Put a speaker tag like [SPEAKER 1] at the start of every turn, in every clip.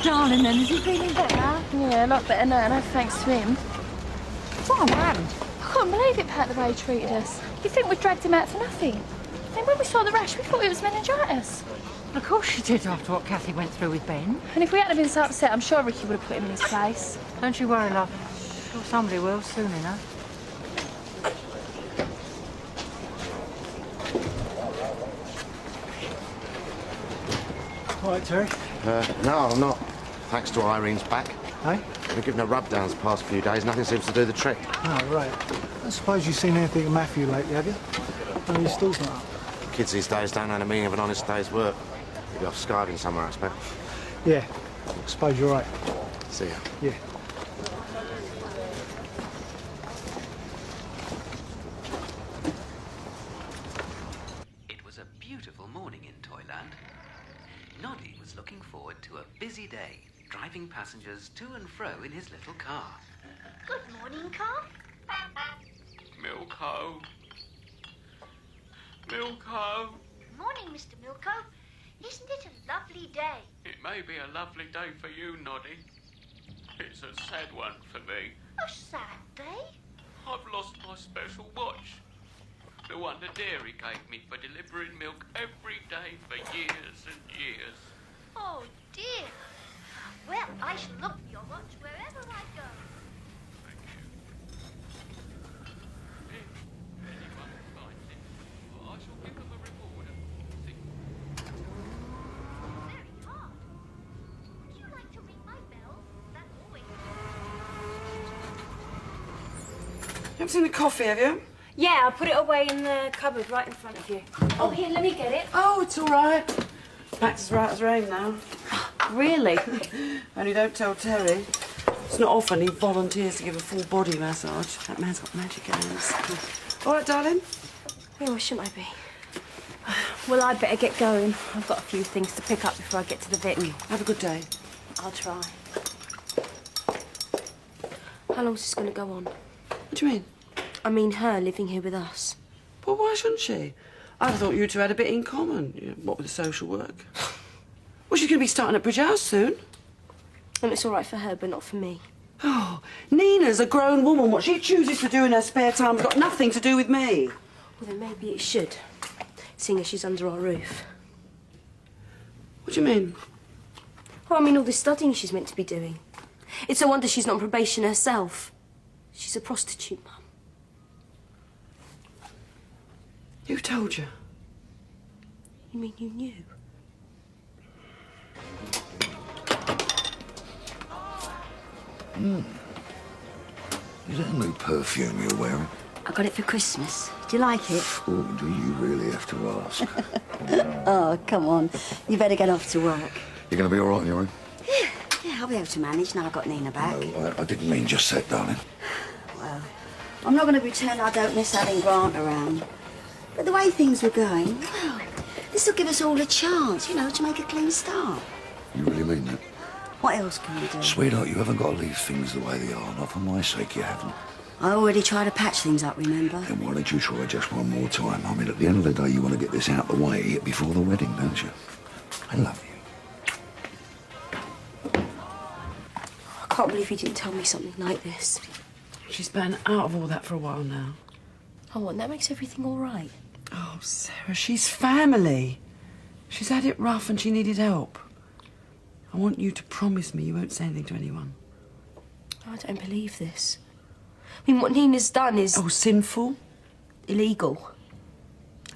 [SPEAKER 1] darling, then. Is he feeling better?
[SPEAKER 2] Yeah, a lot better now, no thanks to him.
[SPEAKER 1] What happened?
[SPEAKER 2] I couldn't believe it, Pat, the way he treated us. You think we dragged him out for nothing? And when we saw the rash, we thought it was meningitis.
[SPEAKER 1] Of course she did, after what Kathy went through with Ben.
[SPEAKER 2] And if we hadn't been so upset, I'm sure Ricky would have put him in his place.
[SPEAKER 1] Don't you worry, love. Sure somebody will soon enough.
[SPEAKER 3] All right, Terry?
[SPEAKER 4] No, I'm not. Thanks to Irene's back.
[SPEAKER 3] Hey?
[SPEAKER 4] We've given her rub-downs the past few days. Nothing seems to do the trick.
[SPEAKER 3] Oh, right. I suppose you've seen anything of Matthew lately, have you? No, your stall's not up.
[SPEAKER 4] Kids these days don't know the meaning of an honest day's work. He'll be off skiving somewhere, I expect.
[SPEAKER 3] Yeah. I suppose you're right.
[SPEAKER 4] See ya.
[SPEAKER 3] Yeah.
[SPEAKER 5] It was a beautiful morning in Toyland. Noddy was looking forward to a busy day, driving passengers to and fro in his little car.
[SPEAKER 6] Good morning, Carl.
[SPEAKER 7] Milko. Milko.
[SPEAKER 6] Morning, Mr. Milko. Isn't it a lovely day?
[SPEAKER 7] It may be a lovely day for you, Noddy. It's a sad one for me.
[SPEAKER 6] A sad day?
[SPEAKER 7] I've lost my special watch. The one the dairy gave me for delivering milk every day for years and years.
[SPEAKER 6] Oh, dear. Well, I shall look for your watch wherever I go.
[SPEAKER 7] Thank you. If anyone finds it, I shall give them a reward of
[SPEAKER 6] Very hard. Would you like to ring my bell? That always...
[SPEAKER 8] You haven't seen the coffee, have you?
[SPEAKER 9] Yeah, I put it away in the cupboard right in front of you.
[SPEAKER 2] Oh, here, let me get it.
[SPEAKER 8] Oh, it's all right. Back's as right as rain now.
[SPEAKER 9] Really?
[SPEAKER 8] Only don't tell Terry. It's not often he volunteers to give a full body massage. That man's got magic hands. All right, darling?
[SPEAKER 9] Yeah, why shouldn't I be? Well, I'd better get going. I've got a few things to pick up before I get to the Vic.
[SPEAKER 8] Have a good day.
[SPEAKER 9] I'll try. How long's this going to go on?
[SPEAKER 8] What do you mean?
[SPEAKER 9] I mean her living here with us.
[SPEAKER 8] Well, why shouldn't she? I thought you two had a bit in common. You know, what with the social work? Well, she's going to be starting at Bridge House soon.
[SPEAKER 9] And it's all right for her, but not for me.
[SPEAKER 8] Oh, Nina's a grown woman. What she chooses to do in her spare time's got nothing to do with me.
[SPEAKER 9] Well, then maybe it should, seeing as she's under our roof.
[SPEAKER 8] What do you mean?
[SPEAKER 9] Well, I mean all this studying she's meant to be doing. It's a wonder she's not on probation herself. She's a prostitute, Mum.
[SPEAKER 8] Who told you?
[SPEAKER 9] You mean you knew?
[SPEAKER 10] Is that a new perfume you're wearing?
[SPEAKER 11] I got it for Christmas. Do you like it?
[SPEAKER 10] Oh, do you really have to ask?
[SPEAKER 11] Oh, come on. You better get off to work.
[SPEAKER 10] You're going to be all right on your own?
[SPEAKER 11] Yeah, I'll be able to manage now I've got Nina back.
[SPEAKER 10] No, I didn't mean just that, darling.
[SPEAKER 11] Well, I'm not going to pretend I don't miss having Grant around. But the way things were going, well, this will give us all a chance, you know, to make a clean start.
[SPEAKER 10] You really mean that?
[SPEAKER 11] What else can we do?
[SPEAKER 10] Sweetheart, you haven't got to leave things the way they are. Not for my sake, you haven't.
[SPEAKER 11] I already tried to patch things up, remember?
[SPEAKER 10] Then why don't you try just one more time? I mean, at the end of the day, you want to get this out the way before the wedding, don't you? I love you.
[SPEAKER 9] I can't believe you didn't tell me something like this.
[SPEAKER 8] She's been out of all that for a while now.
[SPEAKER 9] Oh, and that makes everything all right.
[SPEAKER 8] Oh, Sarah, she's family. She's had it rough and she needed help. I want you to promise me you won't say anything to anyone.
[SPEAKER 9] I don't believe this. I mean, what Nina's done is...
[SPEAKER 8] Oh, sinful?
[SPEAKER 9] Illegal.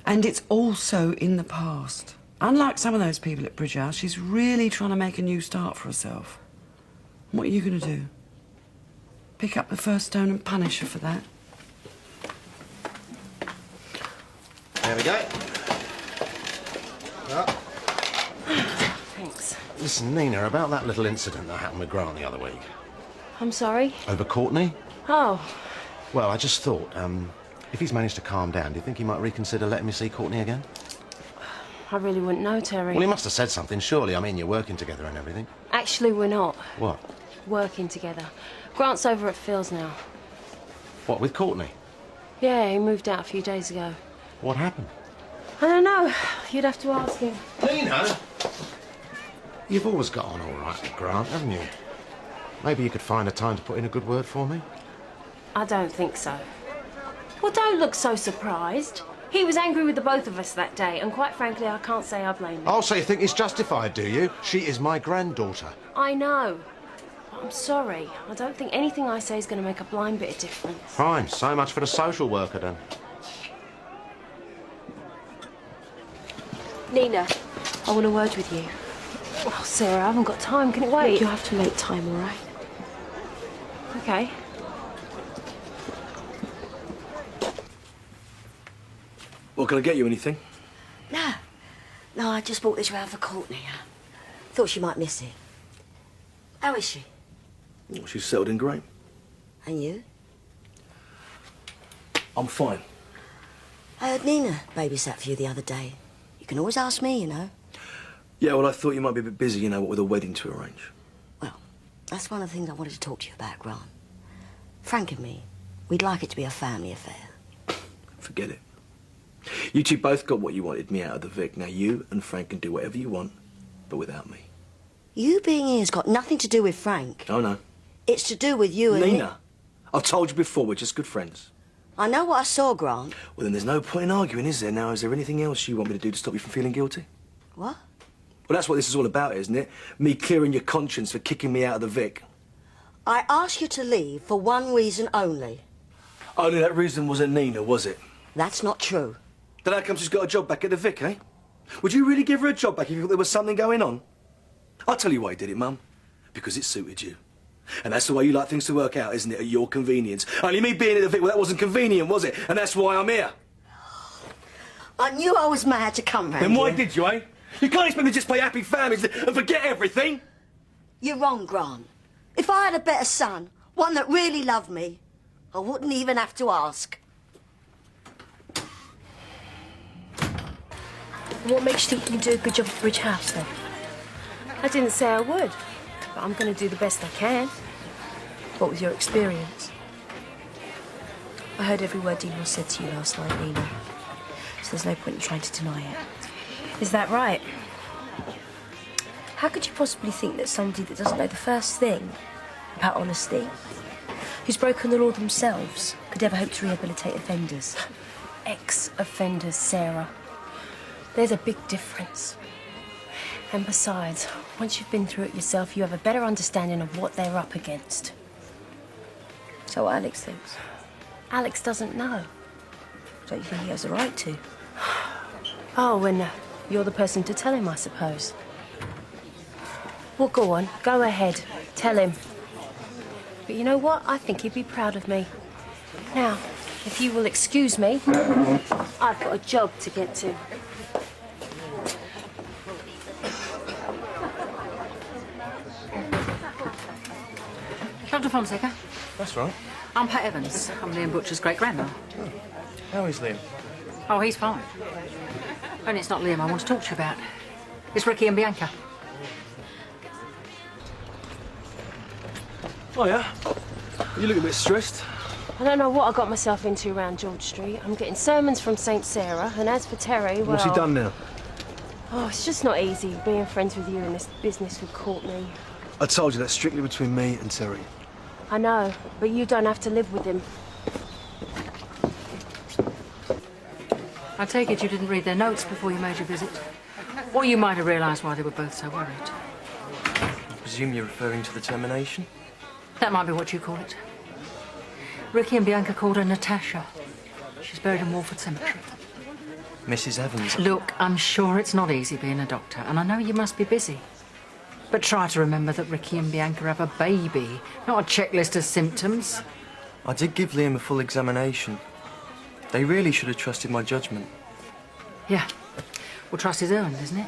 [SPEAKER 8] And it's also in the past. Unlike some of those people at Bridge House, she's really trying to make a new start for herself. What are you going to do? Pick up the first stone and punish her for that?
[SPEAKER 4] There we go. Oh.
[SPEAKER 9] Thanks.
[SPEAKER 4] Listen, Nina, about that little incident that happened with Grant the other week.
[SPEAKER 9] I'm sorry?
[SPEAKER 4] Over Courtney?
[SPEAKER 9] Oh.
[SPEAKER 4] Well, I just thought, if he's managed to calm down, do you think he might reconsider letting me see Courtney again?
[SPEAKER 9] I really wouldn't know, Terry.
[SPEAKER 4] Well, he must have said something, surely. I mean, you're working together and everything.
[SPEAKER 9] Actually, we're not.
[SPEAKER 4] What?
[SPEAKER 9] Working together. Grant's over at Phil's now.
[SPEAKER 4] What, with Courtney?
[SPEAKER 9] Yeah, he moved out a few days ago.
[SPEAKER 4] What happened?
[SPEAKER 9] I don't know. You'd have to ask him.
[SPEAKER 4] Nina! You've always got on all right with Grant, haven't you? Maybe you could find a time to put in a good word for me?
[SPEAKER 9] I don't think so. Well, don't look so surprised. He was angry with the both of us that day, and quite frankly, I can't say I blame him.
[SPEAKER 4] Oh, so you think it's justified, do you? She is my granddaughter.
[SPEAKER 9] I know. But I'm sorry. I don't think anything I say is going to make a blind bit of difference.
[SPEAKER 4] Fine. So much for the social worker, then.
[SPEAKER 9] Nina, I want a word with you. Oh, Sarah, I haven't got time. Can it wait?
[SPEAKER 2] Look, you'll have to make time, all right?
[SPEAKER 9] Okay.
[SPEAKER 12] Well, can I get you anything?
[SPEAKER 11] No, I just brought this round for Courtney. Thought she might miss it. How is she?
[SPEAKER 12] Well, she's settled in great.
[SPEAKER 11] And you?
[SPEAKER 12] I'm fine.
[SPEAKER 11] I heard Nina babysat for you the other day. You can always ask me, you know.
[SPEAKER 12] Yeah, well, I thought you might be a bit busy, you know, what with a wedding to arrange.
[SPEAKER 11] Well, that's one of the things I wanted to talk to you about, Grant. Frank and me, we'd like it to be a family affair.
[SPEAKER 12] Forget it. You two both got what you wanted me out of the Vic. Now you and Frank can do whatever you want, but without me.
[SPEAKER 11] You being here's got nothing to do with Frank.
[SPEAKER 12] Oh, no.
[SPEAKER 11] It's to do with you and
[SPEAKER 12] Nina, I've told you before, we're just good friends.
[SPEAKER 11] I know what I saw, Grant.
[SPEAKER 12] Well, then there's no point in arguing, is there? Now, is there anything else you want me to do to stop you from feeling guilty?
[SPEAKER 11] What?
[SPEAKER 12] Well, that's what this is all about, isn't it? Me clearing your conscience for kicking me out of the Vic.
[SPEAKER 11] I asked you to leave for one reason only.
[SPEAKER 12] Only that reason wasn't Nina, was it?
[SPEAKER 11] That's not true.
[SPEAKER 12] Then how come she's got a job back at the Vic, eh? Would you really give her a job back if you thought there was something going on? I'll tell you why you did it, Mum. Because it suited you. And that's the way you like things to work out, isn't it? At your convenience. Only me being at the Vic, well, that wasn't convenient, was it? And that's why I'm here.
[SPEAKER 11] I knew I was mad to come round
[SPEAKER 12] Then why
[SPEAKER 11] here.
[SPEAKER 12] did you, eh? You can't expect me to just play happy families and forget everything.
[SPEAKER 11] You're wrong, Grant. If I had a better son, one that really loved me, I wouldn't even have to ask.
[SPEAKER 9] What makes you think you do a good job at Bridge House, then? I didn't say I would, but I'm going to do the best I can. What with your experience? I heard every word Dino said to you last night, Nina. So there's no point in trying to deny it. Is that right? How could you possibly think that somebody that doesn't know the first thing about honesty, who's broken the law themselves, could ever hope to rehabilitate offenders? Ex-offenders, Sarah. There's a big difference. And besides, once you've been through it yourself, you have a better understanding of what they're up against. So what Alex thinks? Alex doesn't know. Don't you think he has a right to? Oh, and you're the person to tell him, I suppose. Well, go on. Go ahead. Tell him. But you know what? I think he'd be proud of me. Now, if you will excuse me, I've got a job to get to.
[SPEAKER 1] Dr. Fonseca.
[SPEAKER 13] That's right.
[SPEAKER 1] I'm Pat Evans. I'm Liam Butcher's great-grandma.
[SPEAKER 13] Oh. How is Liam?
[SPEAKER 1] Oh, he's fine. Only it's not Liam I want to talk to you about. It's Ricky and Bianca.
[SPEAKER 12] Oh, yeah? You look a bit stressed.
[SPEAKER 9] I don't know what I got myself into around George Street. I'm getting sermons from St. Sarah, and as for Terry, well...
[SPEAKER 12] What's he done now?
[SPEAKER 9] Oh, it's just not easy being friends with you in this business with Courtney.
[SPEAKER 12] I told you that's strictly between me and Terry.
[SPEAKER 9] I know, but you don't have to live with him.
[SPEAKER 1] I take it you didn't read their notes before you made your visit. Or you might have realised why they were both so worried.
[SPEAKER 13] I presume you're referring to the termination?
[SPEAKER 1] That might be what you call it. Ricky and Bianca called her Natasha. She's buried in Walford Cemetery.
[SPEAKER 13] Mrs. Evans.
[SPEAKER 1] Look, I'm sure it's not easy being a doctor, and I know you must be busy. But try to remember that Ricky and Bianca have a baby, not a checklist of symptoms.
[SPEAKER 13] I did give Liam a full examination. They really should have trusted my judgment.
[SPEAKER 1] Yeah. Well, trust is earned, isn't it?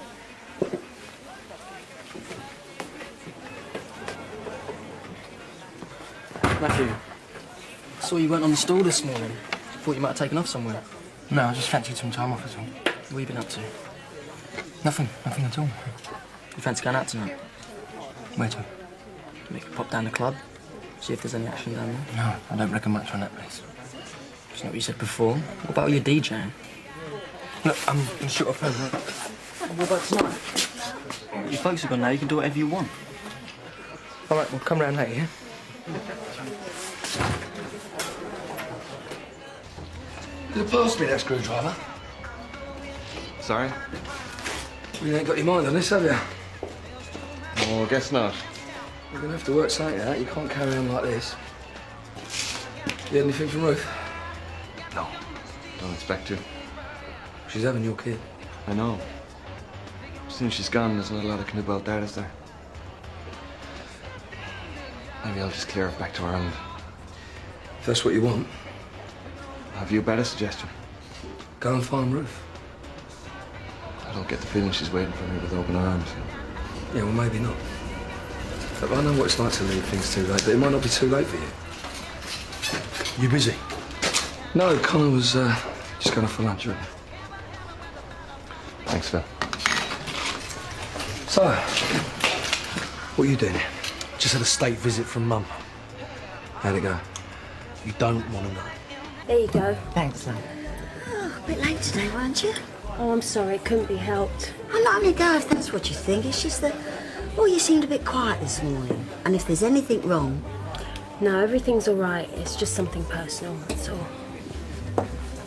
[SPEAKER 14] Matthew, I saw you went on the stall this morning. Thought you might have taken off somewhere.
[SPEAKER 15] No, I just fancied some time off at all.
[SPEAKER 14] What have you been up to?
[SPEAKER 15] Nothing at all.
[SPEAKER 14] You fancy going out tonight?
[SPEAKER 15] Where to?
[SPEAKER 14] We could pop down the club, see if there's any action down there.
[SPEAKER 15] No, I don't reckon much on that place.
[SPEAKER 14] It's not what you said before. What about all your DJing?
[SPEAKER 15] Look, I'm short of phone.
[SPEAKER 14] What about tonight? your folks are gone now, you can do whatever you want. All right, we'll come round later, yeah?
[SPEAKER 12] Could have passed me that screwdriver.
[SPEAKER 13] Sorry?
[SPEAKER 12] You ain't got your mind on this, have you?
[SPEAKER 13] Oh, I guess not.
[SPEAKER 12] We're going to have to work something out. You can't carry on like this. You had anything from Ruth?
[SPEAKER 13] No. Don't expect to.
[SPEAKER 12] She's having your kid.
[SPEAKER 13] I know. Since she's gone, there's not a lot I can do about that, is there? Maybe I'll just clear it back to Ireland.
[SPEAKER 12] If that's what you want.
[SPEAKER 13] Have you a better suggestion?
[SPEAKER 12] Go and find Ruth.
[SPEAKER 13] I don't get the feeling she's waiting for me with open arms.
[SPEAKER 12] Yeah, well, maybe not. Look, I know what it's like to leave things too late, but it might not be too late for you. You busy? No, Connor was just going off for lunch, really.
[SPEAKER 13] Thanks, Phil.
[SPEAKER 12] So, what are you doing?
[SPEAKER 3] Just had a state visit from Mum.
[SPEAKER 12] How'd it go?
[SPEAKER 3] You don't want to know.
[SPEAKER 9] There you go.
[SPEAKER 11] Thanks, love. Oh, a bit late today, weren't you?
[SPEAKER 9] Oh, I'm sorry, it couldn't be helped.
[SPEAKER 11] I'll not only go if that's what you think. It's just that, well, you seemed a bit quiet this morning. And if there's anything wrong...
[SPEAKER 9] No, everything's all right. It's just something personal, that's all.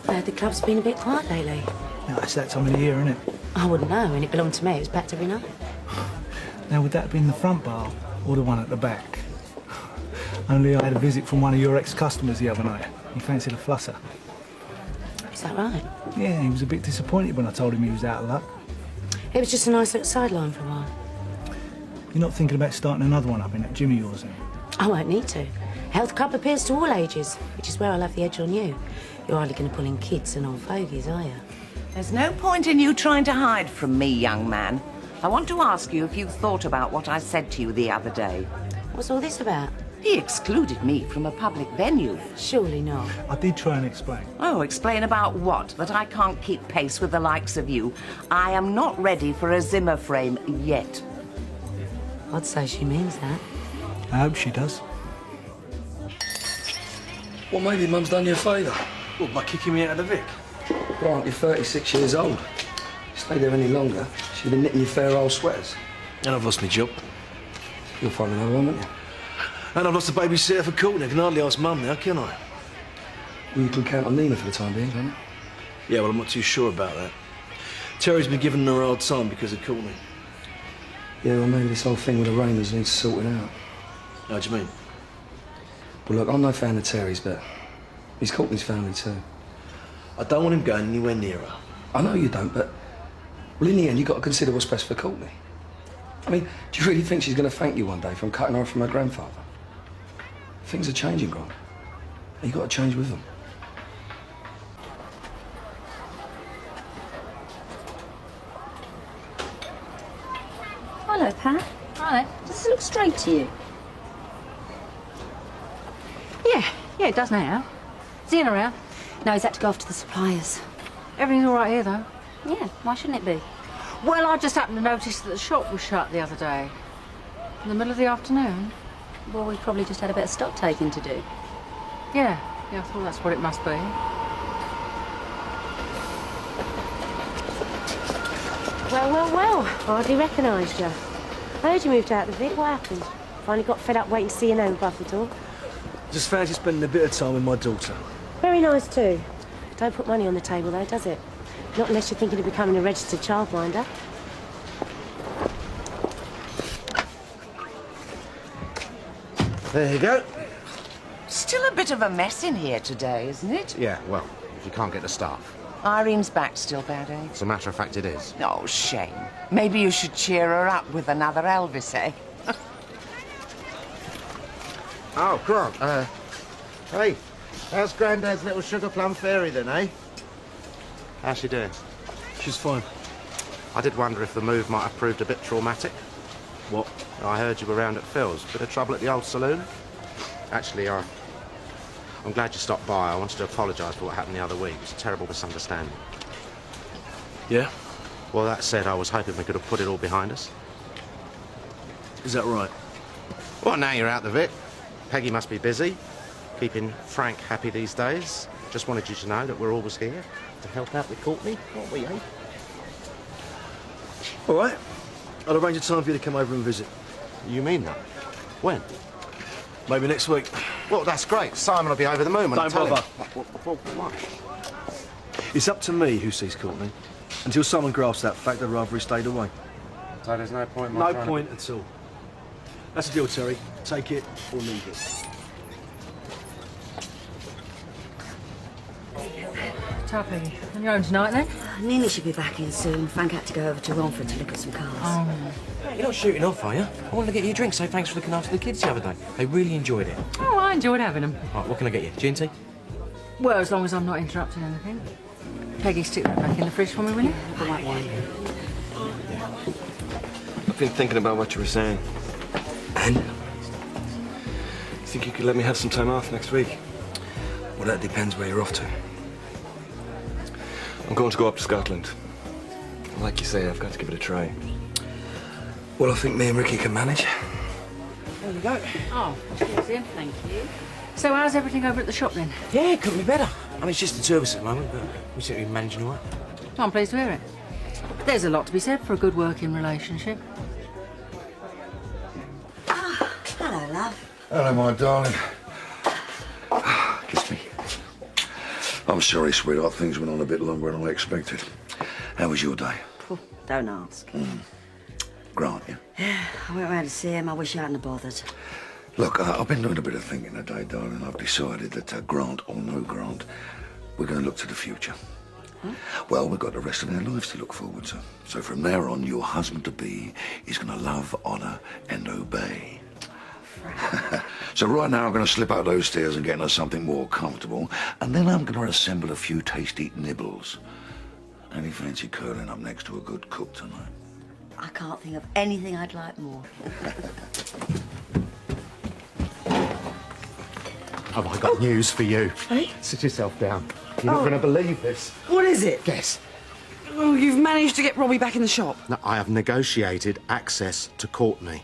[SPEAKER 9] I heard the club's been a bit quiet lately.
[SPEAKER 3] No, it's that time of the year, isn't it?
[SPEAKER 9] I wouldn't know. When it belonged to me, it was packed every night.
[SPEAKER 3] Now, would that have been the front bar or the one at the back? Only I had a visit from one of your ex-customers the other night. He fancied a flusser.
[SPEAKER 9] Is that right?
[SPEAKER 3] Yeah, he was a bit disappointed when I told him he was out of luck.
[SPEAKER 9] It was just a nice little sideline for a while.
[SPEAKER 3] You're not thinking about starting another one up in that gym of yours, then?
[SPEAKER 9] I won't need to. Health club appeals to all ages, which is where I'll have the edge on you. You're hardly going to pull in kids and old fogies, are you?
[SPEAKER 16] There's no point in you trying to hide from me, young man. I want to ask you if you've thought about what I said to you the other day.
[SPEAKER 9] What's all this about?
[SPEAKER 16] He excluded me from a public venue.
[SPEAKER 9] Surely not.
[SPEAKER 3] I did try and explain.
[SPEAKER 16] Oh, explain about what? That I can't keep pace with the likes of you. I am not ready for a Zimmer frame yet.
[SPEAKER 9] I'd say she means that.
[SPEAKER 3] I hope she does.
[SPEAKER 12] Well, maybe Mum's done you a favour.
[SPEAKER 3] What, by kicking me out of the Vic?
[SPEAKER 12] Grant, you're 36 years old. If you stay there any longer, she'd be knitting you fair old sweaters.
[SPEAKER 3] And I've lost my job.
[SPEAKER 12] You'll find another one, won't you?
[SPEAKER 3] And I've lost a babysitter for Courtney. I can hardly ask Mum now, can I?
[SPEAKER 12] Well, you can count on Nina for the time being, can't you?
[SPEAKER 3] Yeah, well, I'm not too sure about that. Terry's been giving her a hard time because of Courtney.
[SPEAKER 12] Yeah, well, maybe this whole thing with the Raymers needs sorting out.
[SPEAKER 3] How do you mean?
[SPEAKER 12] Well, look, I'm no fan of Terry's, but he's Courtney's family too.
[SPEAKER 3] I don't want him going anywhere near her.
[SPEAKER 12] I know you don't, but... Well, in the end, you've got to consider what's best for Courtney. I mean, do you really think she's going to thank you one day from cutting her off from her grandfather? Things are changing, Grant. You've got to change with them.
[SPEAKER 9] Hello, Pat.
[SPEAKER 2] Hi.
[SPEAKER 9] Does this look straight to you?
[SPEAKER 1] Yeah, it does now. Is Ian around?
[SPEAKER 9] No, he's had to go off to the suppliers.
[SPEAKER 1] Everything's all right here, though.
[SPEAKER 9] Yeah, why shouldn't it be?
[SPEAKER 1] Well, I just happened to notice that the shop was shut the other day. In the middle of the afternoon.
[SPEAKER 9] Well, we probably just had a bit of stock taking to do.
[SPEAKER 1] Yeah, I thought that's what it must be.
[SPEAKER 9] Well, hardly recognised you. I heard you moved out of the Vic. What happened? Finally got fed up waiting to see your name above the door.
[SPEAKER 3] Just fancy spending a bit of time with my daughter.
[SPEAKER 9] Very nice, too. Don't put money on the table, though, does it? Not unless you're thinking of becoming a registered childminder.
[SPEAKER 4] There you go.
[SPEAKER 16] Still a bit of a mess in here today, isn't it?
[SPEAKER 4] Yeah, well, if you can't get the staff.
[SPEAKER 16] Irene's back still bad, eh?
[SPEAKER 4] As a matter of fact, it is.
[SPEAKER 16] Oh, shame. Maybe you should cheer her up with another Elvis, eh?
[SPEAKER 4] Oh, Grant, hey, how's Grandad's little sugar plum fairy then, eh? How's she doing?
[SPEAKER 3] She's fine.
[SPEAKER 4] I did wonder if the move might have proved a bit traumatic.
[SPEAKER 3] What?
[SPEAKER 4] I heard you were round at Phil's. Bit of trouble at the old saloon? Actually, I'm glad you stopped by. I wanted to apologise for what happened the other week. It was a terrible misunderstanding.
[SPEAKER 3] Yeah?
[SPEAKER 4] Well, that said, I was hoping we could have put it all behind us.
[SPEAKER 3] Is that right?
[SPEAKER 4] Well, now you're out of it. Peggy must be busy, keeping Frank happy these days. Just wanted you to know that we're always here to help out with Courtney, aren't we, eh?
[SPEAKER 3] All right.
[SPEAKER 12] I'll arrange a time for you to come over and visit.
[SPEAKER 4] You mean that? When?
[SPEAKER 12] Maybe next week.
[SPEAKER 4] Well, that's great. Simon will be over the moon when I
[SPEAKER 12] Don't
[SPEAKER 4] tell
[SPEAKER 12] bother.
[SPEAKER 4] him. Why?
[SPEAKER 12] It's up to me who sees Courtney. Until someone grasps that fact, I'd rather he stayed away.
[SPEAKER 4] So there's no point in my
[SPEAKER 12] No
[SPEAKER 4] trying
[SPEAKER 12] point at all. That's the deal, Terry. Take it or leave it.
[SPEAKER 1] Tuppy, on your own tonight then?
[SPEAKER 11] Nina should be back in soon. Frank had to go over to Romford to look at some cars.
[SPEAKER 1] Oh.
[SPEAKER 13] You're not shooting off, are you? I wanted to get you a drink, so thanks for looking after the kids the other day. They really enjoyed it.
[SPEAKER 1] Oh, I enjoyed having them.
[SPEAKER 13] Right, what can I get you? G&T?
[SPEAKER 1] Well, as long as I'm not interrupting anything. Peggy, stick that back in the fridge for me, will you?
[SPEAKER 11] The white wine.
[SPEAKER 13] I've been thinking about what you were saying.
[SPEAKER 12] And? You think you could let me have some time off next week?
[SPEAKER 13] Well, that depends where you're off to. I'm going to go up to Scotland. Like you say, I've got to give it a try. Well, I think me and Ricky can manage.
[SPEAKER 1] There you go. Oh, cheers, Ian. Thank you. So how's everything over at the shop then?
[SPEAKER 13] Yeah, it couldn't be better. I mean, it's just the two of us at the moment, but we seem to be managing all right.
[SPEAKER 1] I'm pleased to hear it. There's a lot to be said for a good working relationship.
[SPEAKER 11] Hello, love.
[SPEAKER 10] Hello, my darling. Kiss me. I'm sorry, sweetheart. Things went on a bit longer than I expected. How was your day?
[SPEAKER 11] Oh, don't ask.
[SPEAKER 10] Grant, yeah?
[SPEAKER 11] Yeah, I went round to see him. I wish I hadn't bothered.
[SPEAKER 10] Look, I've been doing a bit of thinking today, darling. I've decided that Grant or no Grant, we're going to look to the future.
[SPEAKER 11] Huh?
[SPEAKER 10] Well, we've got the rest of our lives to look forward to. So from there on, your husband-to-be is going to love, honour and obey. So right now I'm going to slip out those stairs and get into something more comfortable, and then I'm going to assemble a few tasty nibbles. Any fancy curling up next to a good cook tonight?
[SPEAKER 11] I can't think of anything I'd like more.
[SPEAKER 4] Have I got news for you?
[SPEAKER 8] Hey?
[SPEAKER 4] Sit yourself down. You're not going to believe this.
[SPEAKER 8] What is it?
[SPEAKER 4] Guess.
[SPEAKER 8] Oh, you've managed to get Robbie back in the shop.
[SPEAKER 4] No, I have negotiated access to Courtney.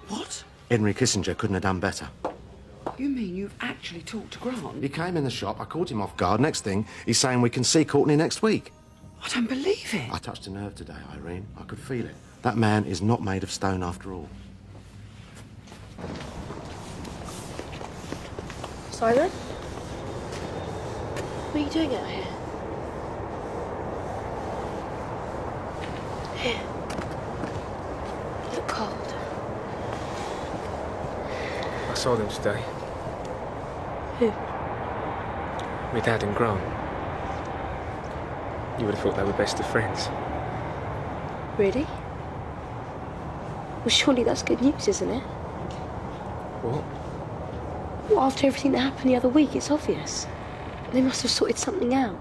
[SPEAKER 8] What?
[SPEAKER 4] Henry Kissinger couldn't have done better.
[SPEAKER 8] You mean you've actually talked to Grant?
[SPEAKER 4] He came in the shop, I caught him off guard. Next thing, he's saying we can see Courtney next week.
[SPEAKER 8] I don't believe it.
[SPEAKER 4] I touched a nerve today, Irene. I could feel it. That man is not made of stone after all.
[SPEAKER 9] Simon? What are you doing out here? Here. You look cold.
[SPEAKER 17] I saw them today.
[SPEAKER 9] Who?
[SPEAKER 17] My dad and Grant. You would have thought they were best of friends.
[SPEAKER 9] Really? Well, surely that's good news, isn't it?
[SPEAKER 17] What?
[SPEAKER 9] Well, after everything that happened the other week, it's obvious. They must have sorted something out.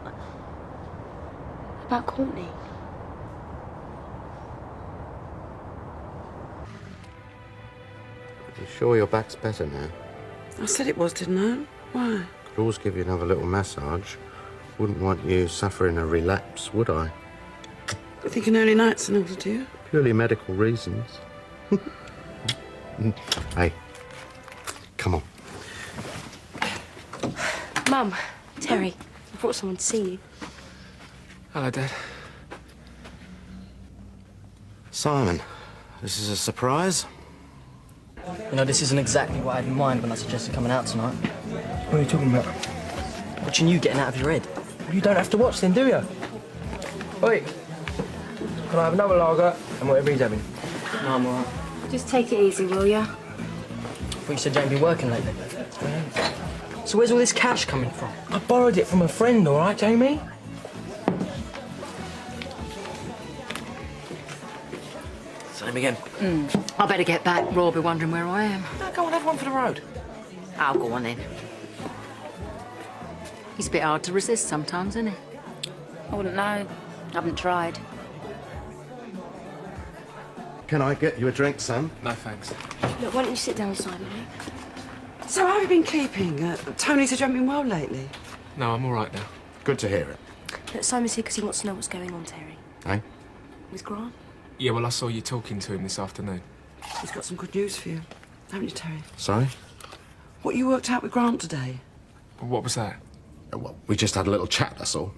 [SPEAKER 9] About Courtney.
[SPEAKER 4] You sure your back's better now?
[SPEAKER 8] I said it was, didn't I? Why?
[SPEAKER 4] Could always give you another little massage. Wouldn't want you suffering a relapse, would I?
[SPEAKER 8] You think an early night's in order, do you?
[SPEAKER 4] Purely medical reasons. Hey, come on.
[SPEAKER 9] Mum, Terry, I brought someone to see you.
[SPEAKER 17] Hello, Dad.
[SPEAKER 4] Simon, this is a surprise.
[SPEAKER 14] You know, this isn't exactly what I had in mind when I suggested coming out tonight.
[SPEAKER 3] What are you talking about?
[SPEAKER 14] Watching you getting out of your head. You don't have to watch then, do you? Oi, can I have another lager and whatever he's having? No, I'm all right.
[SPEAKER 9] Just take it easy, will ya?
[SPEAKER 14] I thought you said you ain't been working lately. So where's all this cash coming from? I borrowed it from a friend, all right, Jamie?
[SPEAKER 13] Same again.
[SPEAKER 1] I better get back. Rob will be wondering where I am.
[SPEAKER 13] No, go on, have one for the road.
[SPEAKER 1] I'll go on then. He's a bit hard to resist sometimes, isn't he?
[SPEAKER 9] I wouldn't know. I haven't tried.
[SPEAKER 4] Can I get you a drink, son?
[SPEAKER 17] No, thanks.
[SPEAKER 9] Look, why don't you sit down, Simon?
[SPEAKER 8] So how have you been keeping? Tony said you haven't been well lately.
[SPEAKER 17] No, I'm all right now.
[SPEAKER 4] Good to hear it.
[SPEAKER 9] Look, Simon's here because he wants to know what's going on, Terry.
[SPEAKER 4] Eh?
[SPEAKER 9] With Grant?
[SPEAKER 17] Yeah, well, I saw you talking to him this afternoon.
[SPEAKER 8] He's got some good news for you, haven't you, Terry?
[SPEAKER 4] Sorry?
[SPEAKER 8] What you worked out with Grant today?
[SPEAKER 17] What was that?
[SPEAKER 4] Well, we just had a little chat, that's all.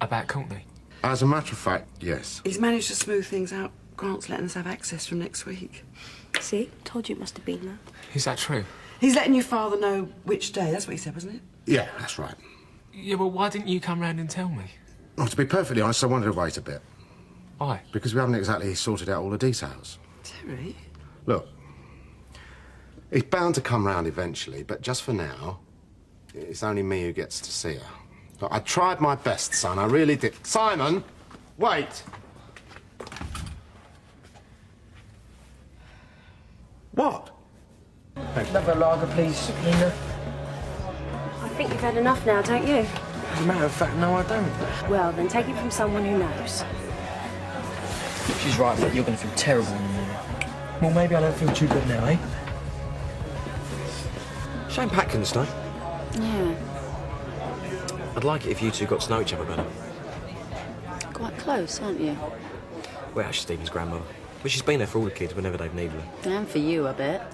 [SPEAKER 17] About Courtney?
[SPEAKER 4] As a matter of fact, yes.
[SPEAKER 8] He's managed to smooth things out Grant's letting us have access from next week.
[SPEAKER 9] See? Told you it must have been that.
[SPEAKER 17] Is that true?
[SPEAKER 8] He's letting your father know which day. That's what he said, wasn't it?
[SPEAKER 4] Yeah, that's right.
[SPEAKER 17] Yeah, well, why didn't you come round and tell me?
[SPEAKER 4] Well, to be perfectly honest, I wanted to wait a bit.
[SPEAKER 17] Why?
[SPEAKER 4] Because we haven't exactly sorted out all the details.
[SPEAKER 8] Terry?
[SPEAKER 4] Look, he's bound to come round eventually, but just for now, it's only me who gets to see her. Look, I tried my best, son, I really did. Simon, wait! What?
[SPEAKER 14] Another lager, please, Nina.
[SPEAKER 9] I think you've had enough now, don't you?
[SPEAKER 14] As a matter of fact, no, I don't.
[SPEAKER 9] Well, then take it from someone who knows.
[SPEAKER 14] She's right, but you're going to feel terrible in a minute. Well, maybe I don't feel too good now, eh?
[SPEAKER 13] Shane Patkins, no?
[SPEAKER 11] Yeah,
[SPEAKER 13] I'd like it if you two got to know each other better.
[SPEAKER 11] quite close, aren't you?
[SPEAKER 13] We're actually Stephen's grandmother. But she's been there for all the kids whenever they've needed her.
[SPEAKER 11] And for you, I bet.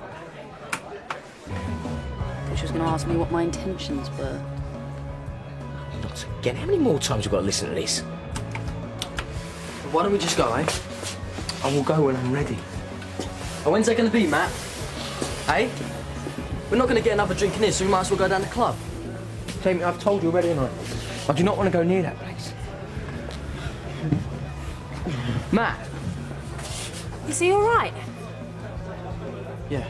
[SPEAKER 11] Thought she was going to ask me what my intentions were.
[SPEAKER 14] Not again. How many more times have we got to listen to this? Why don't we just go, eh? I will go when I'm ready. Oh, when's that going to be, Matt? Eh? We're not going to get another drink in here, so we might as well go down the club. Jamie, I've told you already, haven't I? I do not want to go near that place. Matt!
[SPEAKER 9] Is he all right?
[SPEAKER 14] Yeah.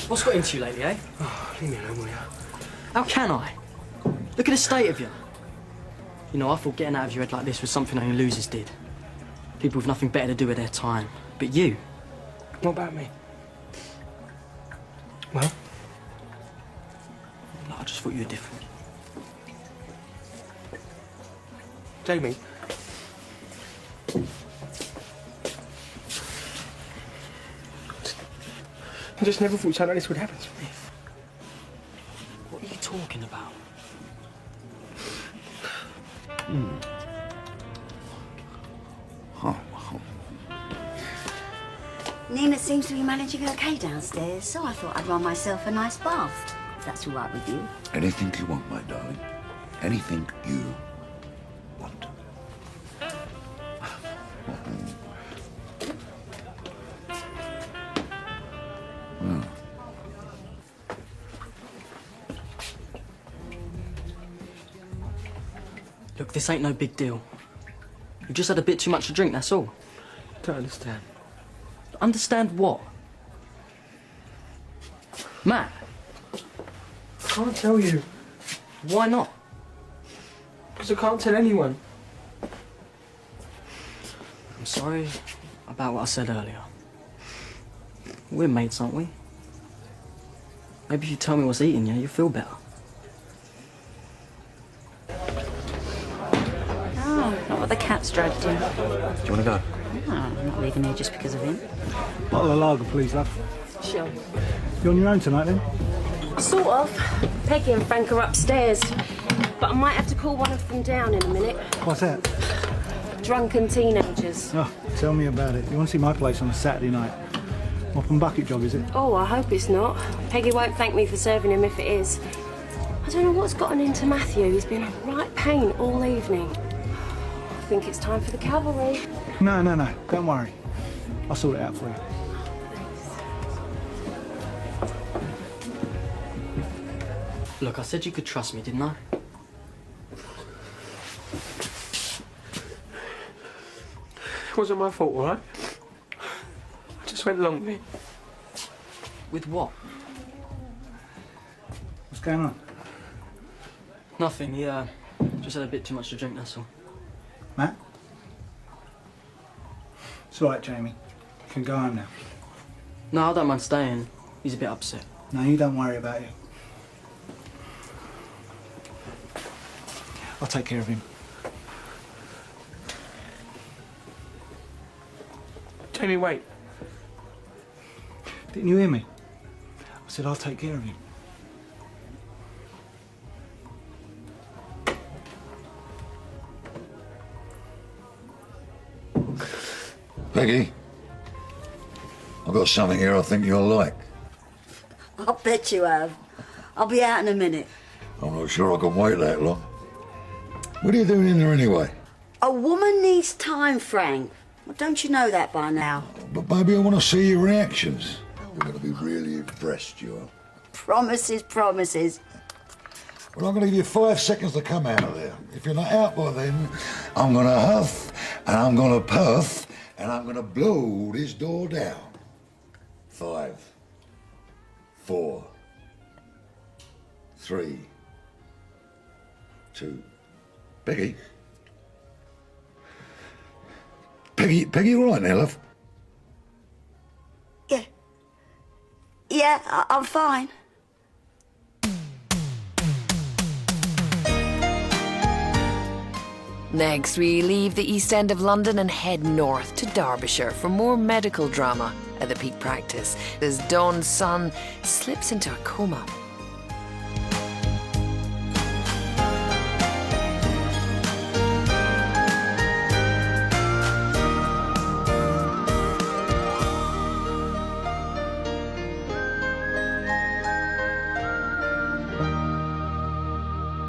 [SPEAKER 14] What's got into you lately, eh?
[SPEAKER 13] Oh, leave me alone, will you?
[SPEAKER 14] How can I? Look at the state of you. You know, I thought getting out of your head like this was something only losers did. People with nothing better to do with their time. But you? What about me? Well? I just thought you were different.
[SPEAKER 13] Jamie. I just never thought something like this would happen to me.
[SPEAKER 14] What are you talking about?
[SPEAKER 11] Nina seems to be managing okay downstairs, so I thought I'd run myself a nice bath, if that's all right with you.
[SPEAKER 10] Anything you want, my darling. Anything you want. Well,
[SPEAKER 14] Look, this ain't no big deal. You just had a bit too much to drink, that's all.
[SPEAKER 13] Don't understand.
[SPEAKER 14] Understand what? Matt?
[SPEAKER 13] I can't tell you.
[SPEAKER 14] Why not?
[SPEAKER 13] Because I can't tell anyone.
[SPEAKER 14] I'm sorry about what I said earlier. We're mates, aren't we? Maybe if you tell me what's eating you, you'll feel better.
[SPEAKER 11] Oh, not what the cat's dragged in.
[SPEAKER 13] Do you want to go?
[SPEAKER 11] Oh, I'm not leaving here just because of him.
[SPEAKER 3] Bottle of lager, please, love.
[SPEAKER 9] Sure.
[SPEAKER 3] You on your own tonight, then?
[SPEAKER 9] Sort of. Peggy and Frank are upstairs. But I might have to call one of them down in a minute.
[SPEAKER 3] What's that?
[SPEAKER 9] Drunken teenagers.
[SPEAKER 3] Oh, tell me about it. You want to see my place on a Saturday night? Mop and bucket job, is it?
[SPEAKER 9] Oh, I hope it's not. Peggy won't thank me for serving him if it is. I don't know what's gotten into Matthew. He's been a right pain all evening. I think it's time for the cavalry.
[SPEAKER 3] No. Don't worry. I'll sort it out for you.
[SPEAKER 14] Look, I said you could trust me, didn't I?
[SPEAKER 13] It wasn't my fault, all right? I just went along with it.
[SPEAKER 14] With what?
[SPEAKER 3] What's going on?
[SPEAKER 14] Nothing, yeah. Just had a bit too much to drink, that's all.
[SPEAKER 3] Matt? It's all right, Jamie. You can go home now.
[SPEAKER 14] No, I don't mind staying. He's a bit upset.
[SPEAKER 3] No, you don't worry about it. I'll take care of him.
[SPEAKER 13] Jamie, wait.
[SPEAKER 3] Didn't you hear me? I said I'll take care of him.
[SPEAKER 10] Peggy, I've got something here I think you'll like.
[SPEAKER 11] I'll bet you have. I'll be out in a minute.
[SPEAKER 10] I'm not sure I can wait that long. What are you doing in there anyway?
[SPEAKER 11] A woman needs time, Frank. Well, don't you know that by now?
[SPEAKER 10] But baby, I want to see your reactions. You're going to be really impressed, you are.
[SPEAKER 11] Promises, promises.
[SPEAKER 10] Well, I'm going to give you 5 seconds to come out of there. If you're not out by then, I'm going to huff, and I'm going to puff, and I'm going to blow this door down. 5, 4, 3, 2. Peggy? Peggy, all right now, love?
[SPEAKER 11] Yeah, I'm fine.
[SPEAKER 18] Next, we leave the East End of London and head north to Derbyshire for more medical drama at the Peak Practice as Dawn's son slips into a coma.